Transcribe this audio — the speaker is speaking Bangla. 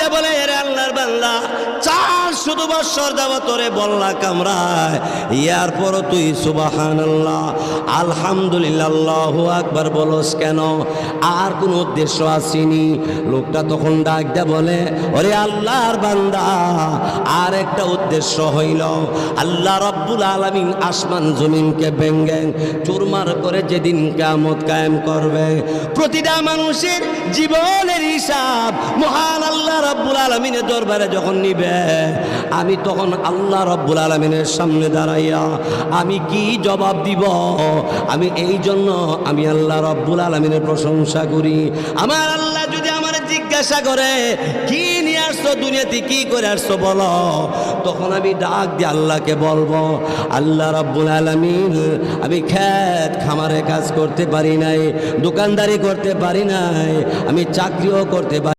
দিয়ে বলে, এরে আল্লাহর বান্দা, 400 বছর যাবত তোরে বল্লা কামড়ায়, এরপরও তুই সুবহানাল্লাহ আলহামদুলিল্লাহ আল্লাহু আকবার বলস কেন? আর কোন উদ্দেশ্য আসেনি? লোকটা তখন ডাক দিয়ে বলে, ওরে আল্লাহর বান্দা, আর একটা উদ্দেশ্য হইল, আল্লাহ রাব্বুল আলামিন আসমান জমিনকে ভেঙে চুরমার করে যেদিন কিয়ামত কায়েম করবে, প্রতিটা মানুষের জীবনের হিসাব মহান আল্লাহ রাব্বুল আলামিনের দরবারে যখন নিবে, আমি তখন আল্লাহ রাব্বুল আলামিনের সামনে দাঁড়াইয়া আমি কি জবাব দিব? আমি এই জন্য আমি আল্লাহ রাব্বুল আলামিনের প্রশংসা করি। আমার আল্লাহ যদি আমার জিজ্ঞাসা করে, কি নিয়ে আসছো দুনিয়াতে, কি করে আসছো বলো, তখন আমি ডাক দিয়ে আল্লাহকে বলবো, আল্লাহ রাব্বুল আলামিন, আমি খেত খামারে কাজ করতে পারি নাই, দোকানদারি করতে পারি নাই, আমি চাকরিও করতে পারি